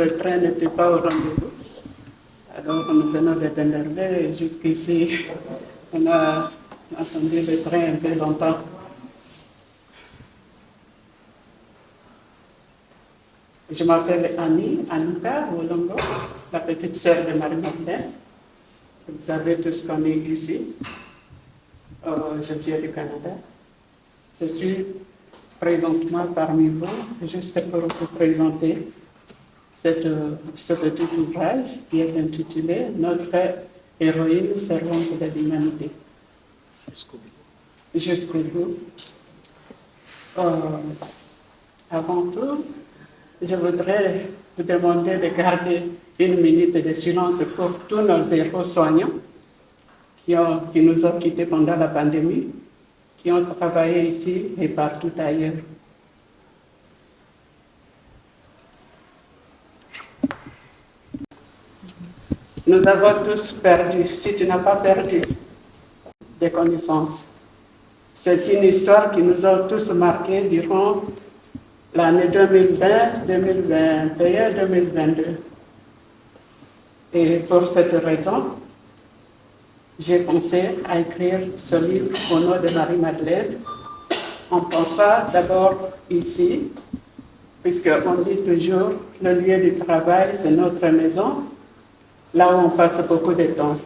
le train n'était pas au rendez-vous. Alors nous venons de Denderleeuw et jusqu'ici, on a attendu le train un peu longtemps. Je m'appelle Annika Wolongo, la petite sœur de Marie-Madeleine. Vous avez tous connu ici. Je viens du Canada. Je suis présentement parmi vous, juste pour vous présenter ce petit ouvrage qui est intitulé « Notre héroïne servante de l'humanité ». Jusqu'au bout. Avant tout, je voudrais vous demander de garder une minute de silence pour tous nos héros soignants qui nous ont quittés pendant la pandémie, qui ont travaillé ici et partout ailleurs. Nous avons tous perdu, si tu n'as pas perdu, des connaissances. C'est une histoire qui nous a tous marqués durant l'année 2020, 2021, 2022. Et pour cette raison, j'ai pensé à écrire ce livre au nom de Marie-Madeleine, en pensant d'abord ici, puisqu'on dit toujours le lieu du travail, c'est notre maison, là où on passe beaucoup de temps.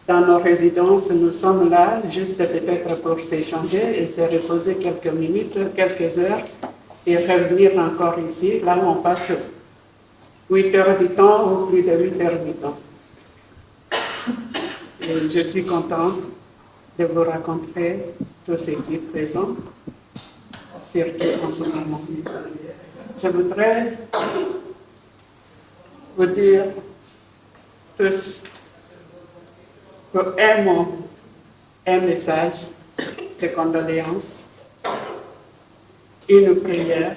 Dans nos résidences, nous sommes là juste peut-être pour s'échanger et se reposer quelques minutes, quelques heures, et revenir encore ici, là où on passe 8 heures du temps ou plus de 8 heures du temps. Et je suis contente de vous raconter tous ici présents, surtout en ce moment. Je voudrais vous dire tous un mot, un message de condoléances, une prière,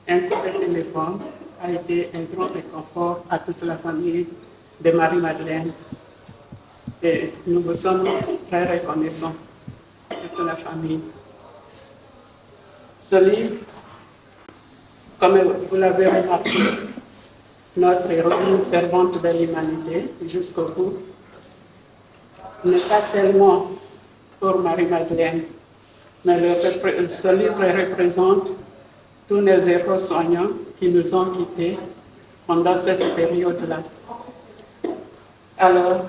un coup de téléphone a été un grand réconfort à toute la famille de Marie-Madeleine. Et nous vous sommes très reconnaissants, toute la famille. Ce livre, comme vous l'avez remarqué, notre héroïne servante de l'humanité jusqu'au bout, n'est pas seulement pour Marie-Madeleine, mais ce livre représente tous nos héros soignants qui nous ont quittés pendant cette période-là. Alors,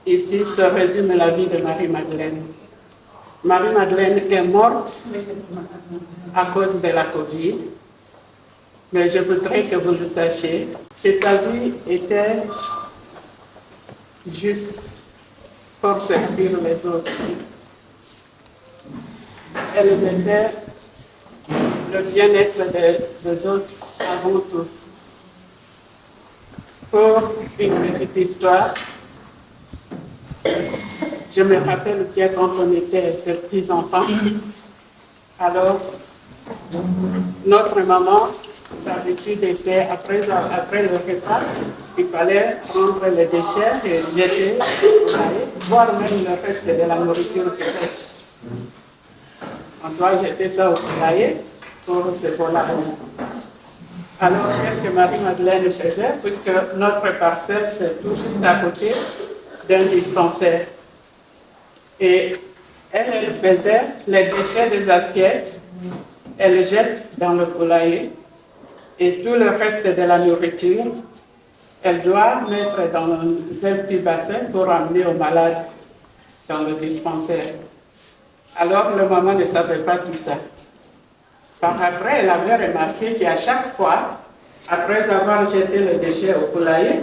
ici se résume la vie de Marie-Madeleine. Marie-Madeleine est morte à cause de la Covid, mais je voudrais que vous le sachiez, que sa vie était juste pour servir les autres. Elle mettait le bien-être des autres avant tout. Pour une petite histoire, je me rappelle bien quand on était petits enfants, alors notre maman, l'habitude était après le repas, il fallait prendre les déchets et jeter, voire même le reste de la nourriture qui reste. On doit jeter ça au poulailler pour se voler. Alors, qu'est-ce que Marie-Madeleine faisait? Puisque notre parcelle, c'est tout juste à côté d'un dispensaire. Et elle faisait les déchets des assiettes, elle les jette dans le poulailler. Et tout le reste de la nourriture, elle doit mettre dans un petit bassin pour amener aux malades dans le dispensaire. Alors, le maman ne savait pas tout ça. Par après, elle avait remarqué qu'à chaque fois, après avoir jeté le déchet au poulailler,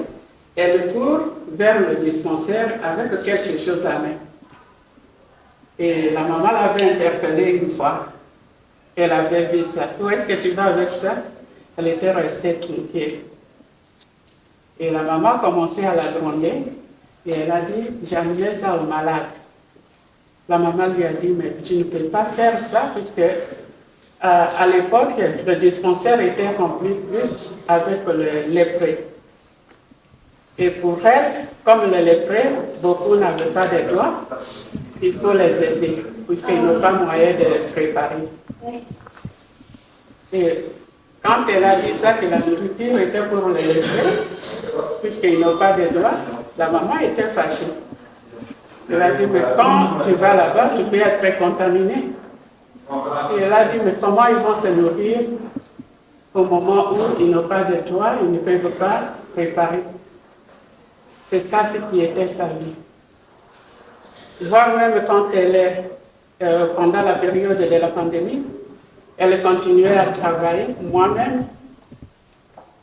elle court vers le dispensaire avec quelque chose à main. Et la maman l'avait interpellée une fois. Elle avait vu ça. Où est-ce que tu vas avec ça? Elle était restée tronquée. Et la maman commençait à la gronder et elle a dit, j'amenais ça aux malades. La maman lui a dit, mais tu ne peux pas faire ça puisque à l'époque, le dispensaire était rempli plus avec les lépreux. Et pour elle, comme les lépreux, beaucoup n'avaient pas de doigts, il faut les aider puisqu'ils n'ont pas moyen de les préparer. Et Quand elle a dit ça, que la nourriture était pour les lever, puisqu'ils n'ont pas de droits, la maman était fâchée. Elle a dit, mais quand tu vas là-bas, tu peux être contaminé. Et elle a dit, mais comment ils vont se nourrir au moment où ils n'ont pas de toit, ils ne peuvent pas préparer. C'est ça ce qui était sa vie. Voire même quand elle est, pendant la période de la pandémie, elle continuait à travailler. Moi-même,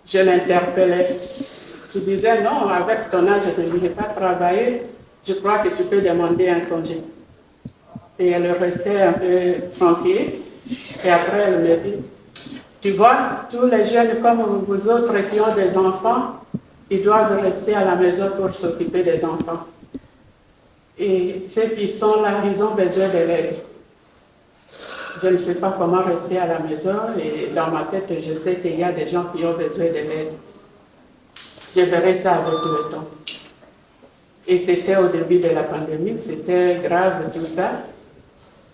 je l'interpellais. Je disais, non, avec ton âge, je ne vais pas travailler. Je crois que tu peux demander un congé. Et elle restait un peu tranquille. Et après, elle me dit, tu vois, tous les jeunes comme vous autres qui ont des enfants, ils doivent rester à la maison pour s'occuper des enfants. Et ceux qui sont là, ils ont besoin de l'aide. Je ne sais pas comment rester à la maison et dans ma tête, je sais qu'il y a des gens qui ont besoin de l'aide. Je verrai ça avec le temps. Et c'était au début de la pandémie, c'était grave tout ça.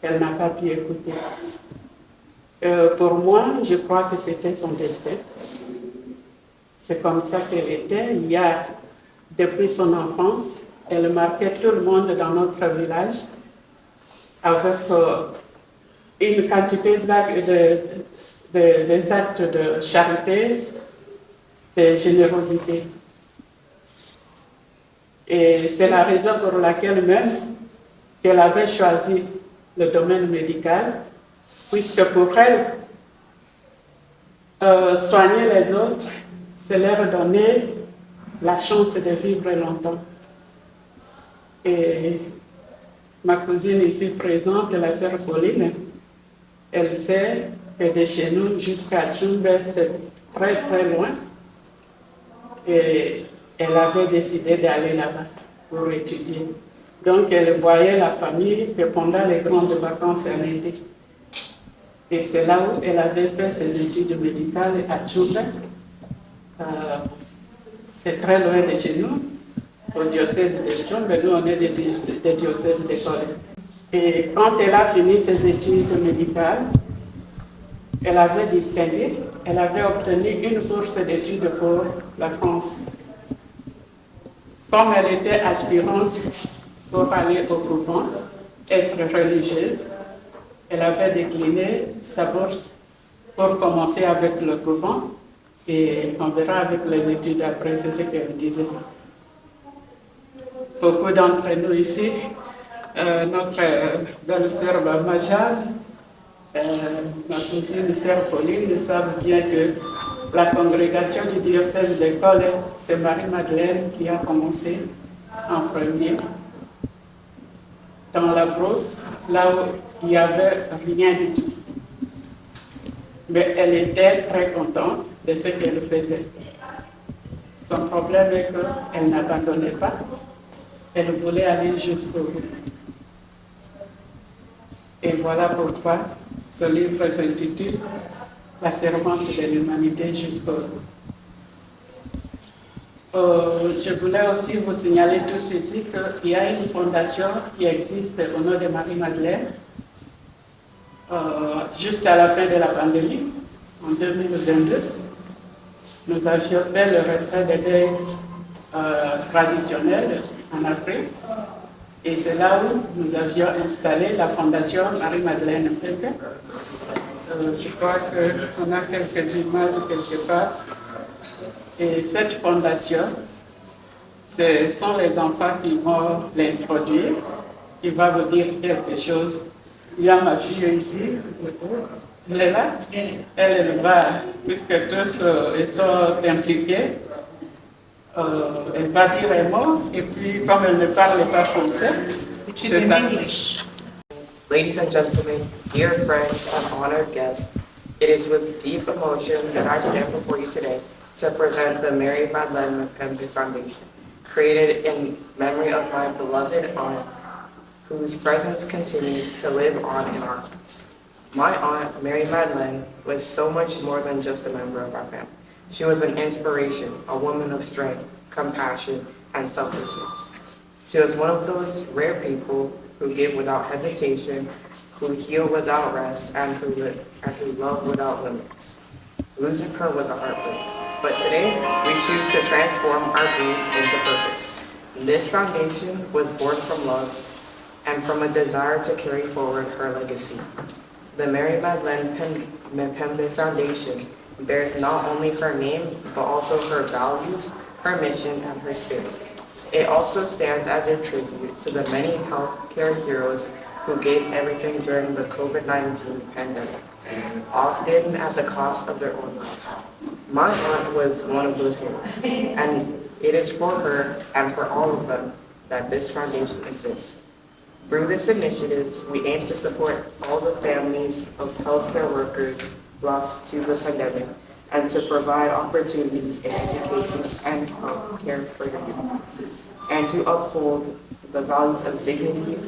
Elle n'a pas pu écouter. Pour moi, je crois que c'était son destin. C'est comme ça qu'elle était. Il y a, depuis son enfance, elle marquait tout le monde dans notre village avec une quantité des actes de charité, de générosité. Et c'est la raison pour laquelle même qu'elle avait choisi le domaine médical, puisque pour elle, soigner les autres, c'est leur donner la chance de vivre longtemps. Et ma cousine ici présente, la sœur Pauline, elle sait que de chez nous jusqu'à Tchumbe, c'est très très loin. Et elle avait décidé d'aller là-bas pour étudier. Donc elle voyait la famille que pendant les grandes vacances en été. Et c'est là où elle avait fait ses études médicales à Tchumbe. C'est très loin de chez nous, au diocèse de Tchumbe, nous on est des diocèses de Corée. Et quand elle a fini ses études médicales, elle avait distingué, elle avait obtenu une bourse d'études pour la France. Comme elle était aspirante pour aller au couvent, être religieuse, elle avait décliné sa bourse pour commencer avec le couvent et on verra avec les études après, c'est ce qu'elle disait. Beaucoup d'entre nous ici, notre belle-sœur Maja, ma cousine sœur Pauline, savent bien que la congrégation du diocèse de Collet, c'est Marie-Madeleine qui a commencé en premier dans la brousse, là où il n'y avait rien du tout. Mais elle était très contente de ce qu'elle faisait. Son problème est qu'elle n'abandonnait pas. Elle voulait aller jusqu'au bout. Et voilà pourquoi ce livre s'intitule « La servante de l'humanité jusqu'au bout ». Je voulais aussi vous signaler tous ici qu'il y a une fondation qui existe au nom de Marie-Madeleine jusqu'à la fin de la pandémie, en 2022. Nous avions fait le retrait des deuils traditionnels en Afrique. Et c'est là où nous avions installé la fondation Marie-Madeleine Pepe. Je crois qu'on a quelques images quelque part. Et cette fondation, ce sont les enfants qui vont l'introduire, qui vont vous dire quelque chose. Il y a ma fille ici, elle est là. Elle va, puisque tous ils sont impliqués, elle va dire un mot, et puis comme elle ne parle pas français, c'est ça. Ladies and gentlemen, dear friends and honored guests, it is with deep emotion that I stand before you today to present the Mary Madeleine Mpembe Foundation, created in memory of my beloved aunt, whose presence continues to live on in our hearts. My aunt, Mary Madeleine, was so much more than just a member of our family. She was an inspiration, a woman of strength, compassion, and selflessness. She was one of those rare people who give without hesitation, who heal without rest, and who love without limits. Losing her was a heartbreak, but today we choose to transform our grief into purpose. This foundation was born from love and from a desire to carry forward her legacy. The Mary Madeleine Mpembe Foundation bears not only her name, but also her values, her mission, and her spirit. It also stands as a tribute to the many healthcare heroes who gave everything during the COVID-19 pandemic, often at the cost of their own lives. My aunt was one of those heroes, and it is for her and for all of them that this foundation exists. Through this initiative, we aim to support all the families of healthcare workers lost to the pandemic and to provide opportunities in education and healthcare for the youth, and to uphold the values of dignity,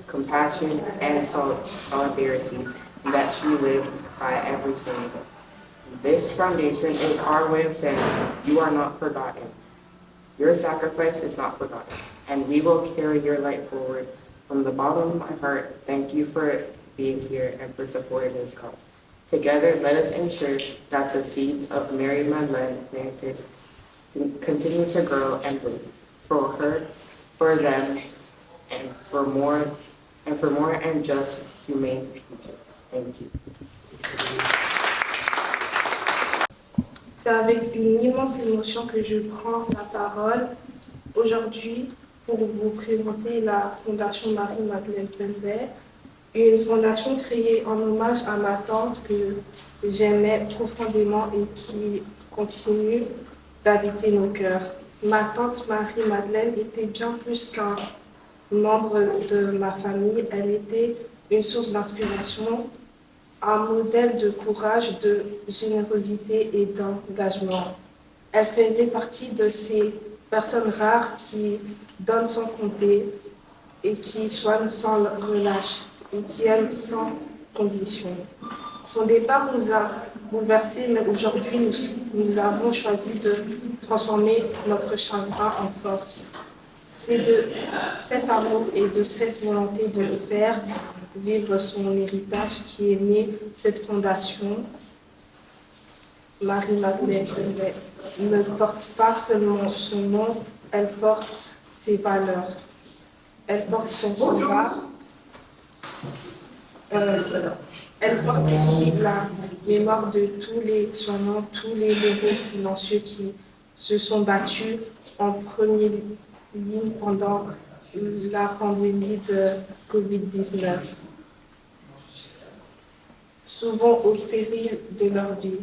compassion, and solidarity that she lived by every single day. This foundation is our way of saying, you are not forgotten. Your sacrifice is not forgotten, and we will carry your light forward. From the bottom of my heart, thank you for being here and for supporting this cause. Together, let us ensure that the seeds of Mary Madeleine planted continue to grow and bloom for her, for them, and for more and just humane future. Thank you. C'est avec une immense émotion que je prends la parole aujourd'hui pour vous présenter la Fondation Marie-Madeleine Mpembe, une fondation créée en hommage à ma tante que j'aimais profondément et qui continue d'habiter nos cœurs. Ma tante Marie-Madeleine était bien plus qu'un membre de ma famille, elle était une source d'inspiration, un modèle de courage, de générosité et d'engagement. Elle faisait partie de ces personnes rares qui donnent sans compter et qui soignent sans relâche et qui aiment sans condition. Son départ nous a bouleversés, mais aujourd'hui nous avons choisi de transformer notre chagrin en force. C'est de cet amour et de cette volonté de faire vivre son héritage qui est né cette fondation. Marie-Madeleine ne porte pas seulement son nom, elle porte ses valeurs. Elle porte son combat. Elle porte aussi la mémoire de tous les soignants, tous les héros silencieux qui se sont battus en première ligne pendant la pandémie de Covid-19, souvent au péril de leur vie.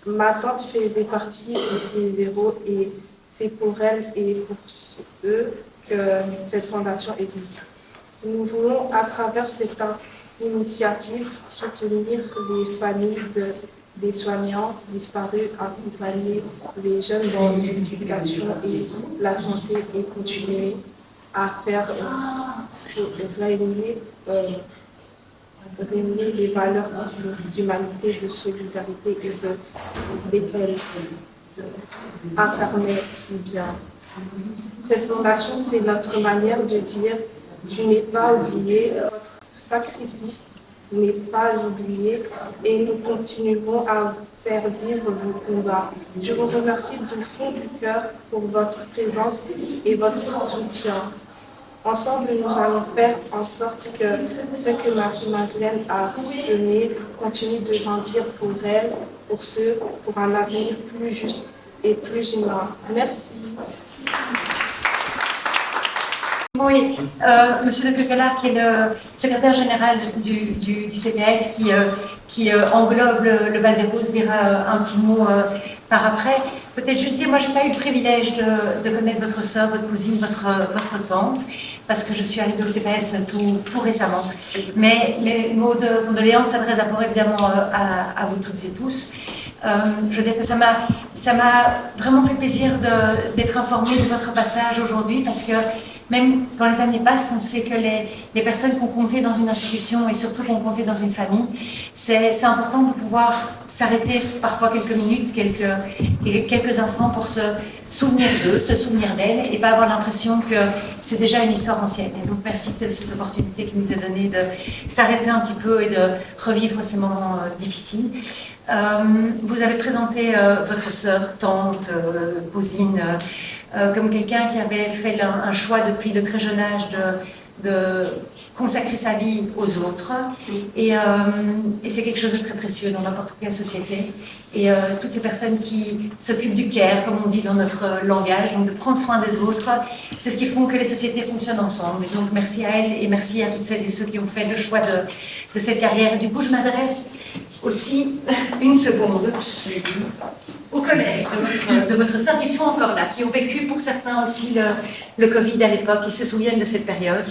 Ma tante faisait partie de ces héros et c'est pour elle et pour eux que cette fondation existe. Nous voulons, à travers cette initiative, soutenir les familles des soignants disparus, accompagner les jeunes dans l'éducation et la santé et continuer à faire régner les valeurs d'humanité, de solidarité et d'égalité incarnées si bien. Cette fondation, c'est notre manière de dire « Tu n'es pas oublié, votre sacrifice n'est pas oublié et nous continuerons à faire vivre vos combats. » Je vous remercie du fond du cœur pour votre présence et votre soutien. Ensemble, nous allons faire en sorte que ce que Marie-Madeleine a semé continue de grandir pour elle, pour ceux, pour un avenir plus juste et plus humain. Merci. Oui, Monsieur de Coquelard, qui est le secrétaire général du CPS, qui englobe le Val-des-Roses, dira un petit mot par après. Peut-être juste dire, moi, je n'ai pas eu le privilège de connaître votre sœur, votre cousine, votre tante, parce que je suis arrivée au CPS tout récemment. Mais les mots de condoléances s'adressent d'abord évidemment à vous toutes et tous. Je veux dire que ça m'a vraiment fait plaisir d'être informée de votre passage aujourd'hui, parce que même quand les années passent, on sait que les personnes qui ont compté dans une institution et surtout qui ont compté dans une famille, c'est important de pouvoir s'arrêter parfois quelques minutes, quelques instants pour se souvenir d'eux, se souvenir d'elles et pas avoir l'impression que c'est déjà une histoire ancienne. Et donc merci de cette opportunité qui nous est donnée de s'arrêter un petit peu et de revivre ces moments difficiles. Vous avez présenté votre sœur, tante, cousine, comme quelqu'un qui avait fait un choix depuis le très jeune âge de consacrer sa vie aux autres. Et c'est quelque chose de très précieux dans n'importe quelle société. Et toutes ces personnes qui s'occupent du care, comme on dit dans notre langage, donc de prendre soin des autres, c'est ce qui fait que les sociétés fonctionnent ensemble. Et donc merci à elles et merci à toutes celles et ceux qui ont fait le choix de cette carrière. Et du coup, je m'adresse aussi une seconde aux collègues de votre sœur qui sont encore là, qui ont vécu pour certains aussi le Covid à l'époque, qui se souviennent de cette période.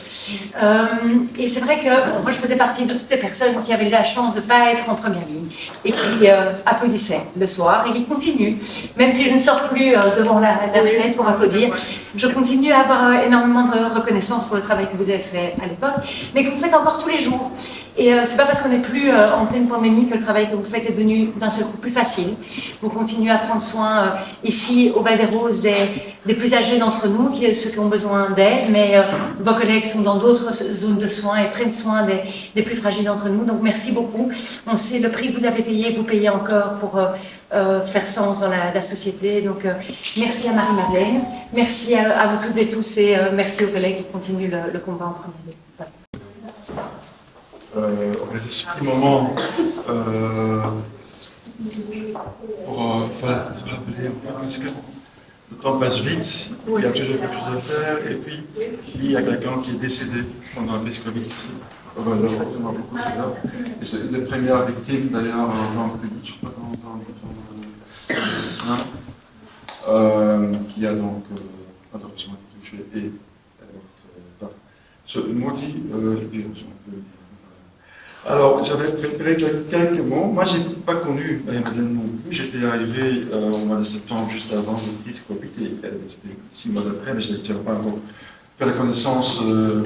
Et c'est vrai que moi je faisais partie de toutes ces personnes qui avaient la chance de ne pas être en première ligne et qui applaudissaient le soir et qui continuent, même si je ne sors plus devant la fenêtre pour applaudir, je continue à avoir énormément de reconnaissance pour le travail que vous avez fait à l'époque, mais que vous faites encore tous les jours. Et c'est pas parce qu'on n'est plus en pleine pandémie que le travail que vous faites est devenu d'un seul coup plus facile. Vous continuez à prendre soin ici au Val des Roses des plus âgés d'entre nous, ceux qui ont besoin d'aide, mais vos collègues sont dans d'autres zones de soins et prennent soin des plus fragiles d'entre nous. Donc merci beaucoup. On sait le prix que vous avez payé, vous payez encore pour faire sens dans la société. Donc merci à Marie-Madeleine, merci à vous toutes et tous et merci aux collègues qui continuent le combat en première ligne. Voilà. On a des petits moments pour se rappeler un peu parce que le temps passe vite, il y a toujours quelque chose à faire, et puis il y a quelqu'un qui est décédé pendant le Covid ici. Voilà, on a beaucoup là. C'est une des premières victimes d'ailleurs dans le public, je crois, qui a donc malheureusement touché et ce maudit virus. Alors, j'avais préparé quelques mots. Moi, je n'ai pas connu Marie-Madeleine non plus. J'étais arrivé au mois de septembre, juste avant le crise Covid, et c'était 6 mois après, mais je n'avais pas encore fait la connaissance de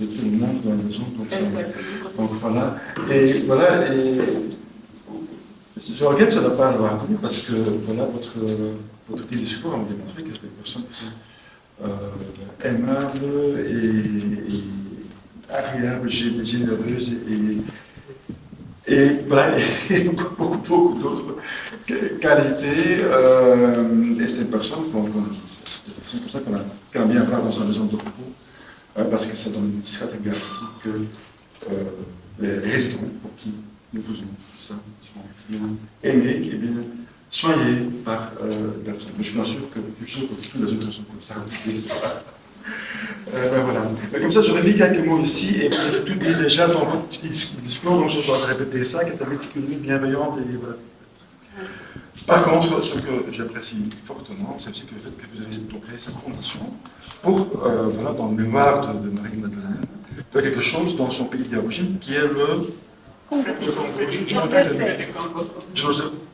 tout le monde dans la maison. Donc voilà. Et voilà, et je regrette de ne pas l'avoir connu, parce que voilà, votre discours a démontré que c'était une personne très aimable et agréable, généreuse et voilà, et beaucoup d'autres qualités. Et c'est une personne c'est pour ça qu'on a bien voir dans sa maison de repos, parce que ça donne une certaine garantie que les résidents pour qui nous faisons tout ça sont bien aimés et bien soignés par les personnes. Mais je suis bien sûr que tous les autres sont comme ça aussi. Ben voilà. Mais comme ça, je relis quelques mots ici, et tout dit déjà dans votre discours, donc je dois répéter ça, qui est un méticuleux, bienveillante, et voilà. Par contre, ce que j'apprécie fortement, c'est aussi que le fait que vous avez donc créé cette fondation pour, voilà, dans le mémoire de Marie-Madeleine, faire quelque chose dans son pays d'origine, qui est le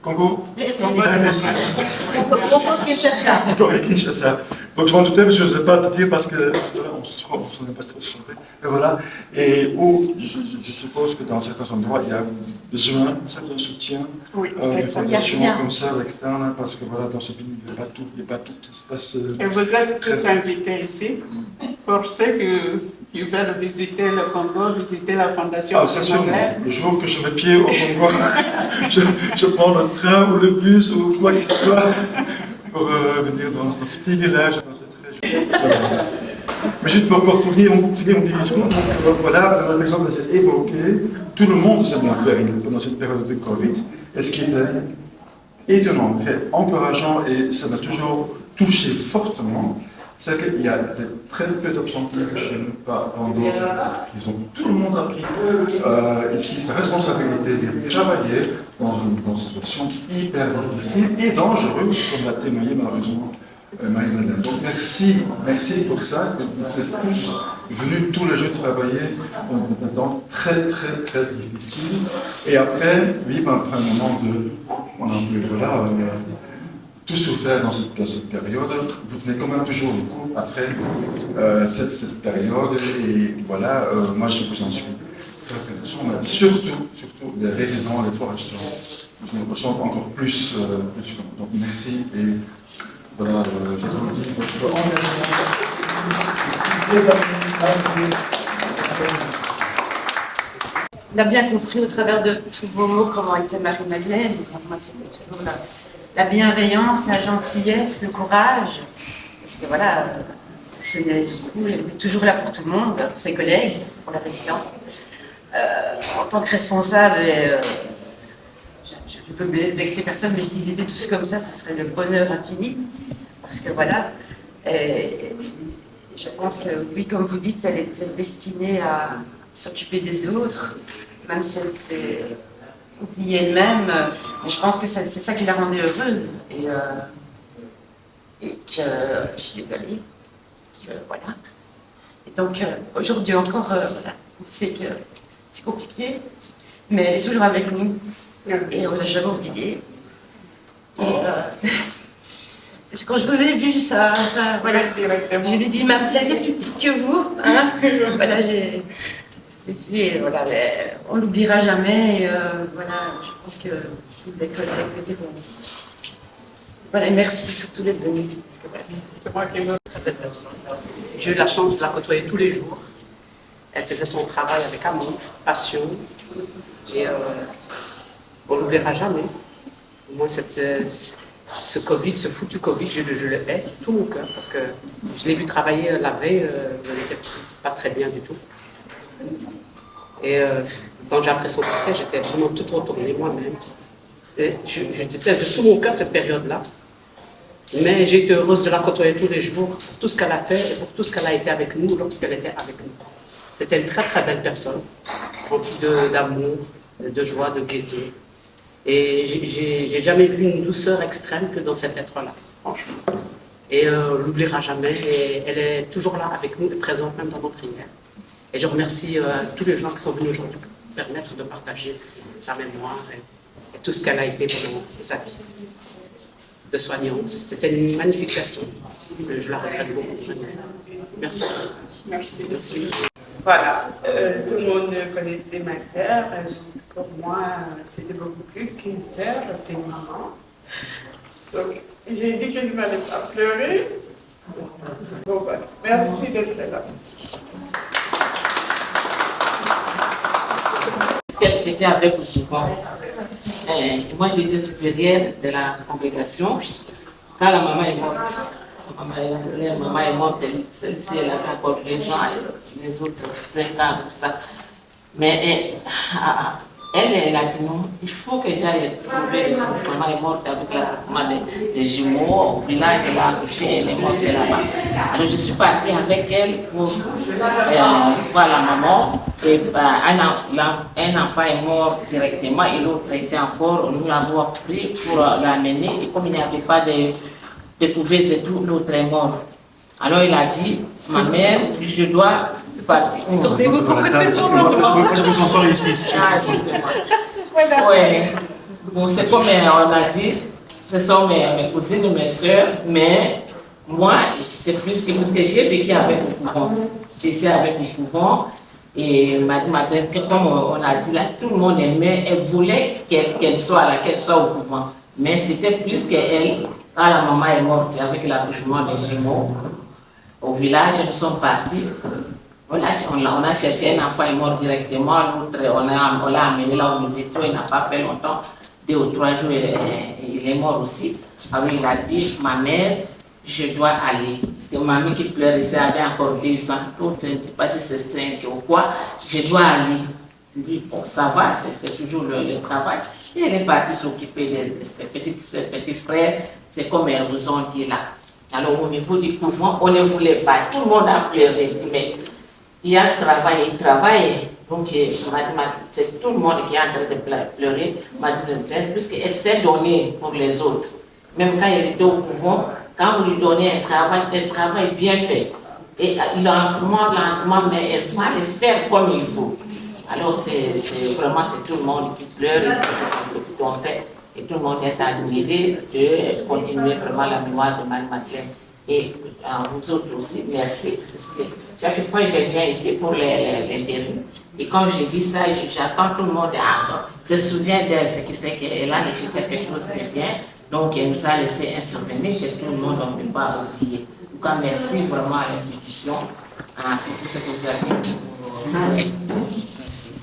Congo. Kinshasa. Donc je m'en doutais, mais je n'osais pas te dire parce que voilà, on se trompe, on n'est pas trop trompé. Et voilà. Et où je suppose que dans certains endroits, il y a besoin d'un soutien, d'une fondation comme ça, externe, parce que voilà, dans ce pays, il n'y a pas tout qui se passe. Et vous êtes tous invités ici pour ceux qui veulent visiter le Congo, visiter la fondation. Ah, c'est sûr. Le jour que je mets pied au Congo, je prends le train ou le bus ou quoi que ce soit pour venir dans ce petit village. Mais juste pour finir mon discours, donc voilà, par exemple, j'ai évoqué, tout le monde s'est bien fait pendant cette période de Covid, et ce qui était étonnant, très encourageant, et ça m'a toujours touché fortement, c'est qu'il y a très peu d'absentés chez nous pendant cette crise. Donc tout le monde a pris ici sa responsabilité de travailler dans une situation hyper difficile et dangereuse, comme l'a témoigné malheureusement Marie-Madeleine. Donc merci pour ça, que vous êtes tous venus tous les jours travailler dans un temps très difficile. Et après, vivre un moment on a voilà, tout souffert dans cette période, vous tenez quand même toujours le coup après cette période, et voilà, moi je vous en suis très reconnaissant, mais surtout les résidents, les forestiers, nous nous ressentons encore plus. Donc merci, et voilà, j'ai dit votre engagement. on a bien compris au travers de tous vos mots comment était Marie-Madeleine. Pour moi, c'était toujours la bienveillance, la gentillesse, le courage. Parce que voilà, elle était toujours là pour tout le monde, pour ses collègues, pour la résidence. En tant que responsable, je ne peux vexer personne, mais s'ils étaient tous comme ça, ce serait le bonheur infini. Parce que voilà, je pense que oui, comme vous dites, elle était destinée à s'occuper des autres, même si elle s'est oubliée elle-même. Mais je pense que c'est ça qui la rendait heureuse. Et que je suis désolée. Voilà. Et donc, aujourd'hui encore, voilà, on sait que c'est compliqué, mais elle est toujours avec nous. Et on ne l'a jamais oubliée. Et quand je vous ai vu, voilà, je lui ai dit, même si elle était plus petite que vous, hein, voilà, j'ai vu, et voilà, on l'oubliera jamais. Et voilà, je pense que tous les collègues le diront aussi. Voilà, merci surtout d'être venu. Parce que voilà, C'est moi qui ai une très belle personne. J'ai eu la chance de la côtoyer tous les jours. Elle faisait son travail avec amour, passion. Et on ne l'oubliera jamais. Moi, ce Covid, ce foutu Covid, je le hais de tout mon cœur. Parce que je l'ai vu travailler la veille, je n'étais pas très bien du tout. Et quand j'ai appris son décès, j'étais vraiment toute retournée moi-même. Et je déteste de tout mon cœur cette période-là. Mais j'ai été heureuse de la côtoyer tous les jours pour tout ce qu'elle a fait et pour tout ce qu'elle a été avec nous lorsqu'elle était avec nous. C'était une très très belle personne, remplie d'amour, de joie, de gaieté. Et j'ai jamais vu une douceur extrême que dans cet être-là, franchement. Et on ne l'oubliera jamais. Et elle est toujours là avec nous et présente même dans nos prières. Et je remercie tous les gens qui sont venus aujourd'hui pour nous permettre de partager sa mémoire et tout ce qu'elle a été pendant sa vie de soignante. C'était une magnifique personne. Je la regrette beaucoup. Merci. Merci. Merci. Voilà, tout le monde connaissait ma sœur. Pour moi, c'était beaucoup plus qu'une sœur, c'est une maman. Donc, j'ai dit que je n'allais pas pleurer. Bon, voilà. Merci d'être là. Qu'elle était avec nous souvent. Moi, j'étais supérieure de la congrégation. Quand la maman est morte, la maman est morte, elle avait encore les gens, les autres 5 ans, tout ça. Mais elle a dit non, il faut que j'aille trouver les autres. Maman est morte avec la maman des jumeaux. Au village, elle a accouché, elle est morte là-bas. Alors je suis partie avec elle pour voir la maman. Et un enfant est mort directement et l'autre était encore, nous l'avons pris pour l'amener. Et comme il n'y avait pas de pouvez, c'est tout, l'autre est mort. Alors il a dit, ma mère, je dois partir. tournez-vous pour que tout le monde Je vous entends ici. Ouais. Bon, c'est comme on a dit, ce sont mes cousines, mes soeurs, mais moi, c'est plus que j'ai vécu avec le couvent. J'étais avec le couvent. Et madame, comme on a dit là, tout le monde aimait, elle voulait qu'elle soit là, qu'elle soit au couvent. Mais c'était plus qu'elle, quand la maman est morte avec l'accouchement des jumeaux, au village, nous sommes partis. On a cherché un enfant, il est mort directement, l'autre, on l'a amené là où nous étions, il n'a pas fait longtemps, 2 ou 3 jours, il est mort aussi. Alors il a dit, ma mère, je dois aller. Parce que mamie qui pleurait, ça avait encore 2 ans, l'autre, je ne sais pas si c'est 5 ou quoi, je dois aller. Lui, bon, ça va, c'est toujours le travail. Et elle est partie s'occuper de ses petits frères, c'est comme elles vous ont dit là. Alors au niveau du couvent, on ne voulait pas, tout le monde a pleuré, mais il y a un travail, il travaille. Donc c'est tout le monde qui est en train de pleurer, Madeleine, puisqu'elle s'est donnée pour les autres. Même quand elle était au couvent, quand vous lui donnez un travail bien fait, et lentement, mais elle va le faire comme il faut. Alors vraiment tout le monde qui pleure, et tout le monde est admiré de continuer vraiment la mémoire de Marie-Madeleine. Et vous autres aussi, merci. Parce que chaque fois que je viens ici pour l'interview, et comme je dis ça, j'attends tout le monde se souvient d'elle, ce qui fait qu'elle a laissé quelque chose de bien. Donc, elle nous a laissé un souvenir que tout le monde ne peut pas oublier. En tout cas, merci vraiment à l'institution pour tout ce que vous avez dit. Merci.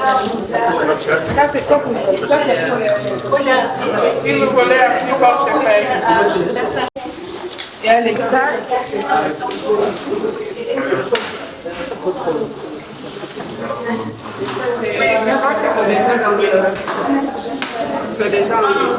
Là, c'est quoi pour vous? Ça, c'est pour les... Si vous voulez un petit portefeuille. Et un exact. C'est déjà en ligne.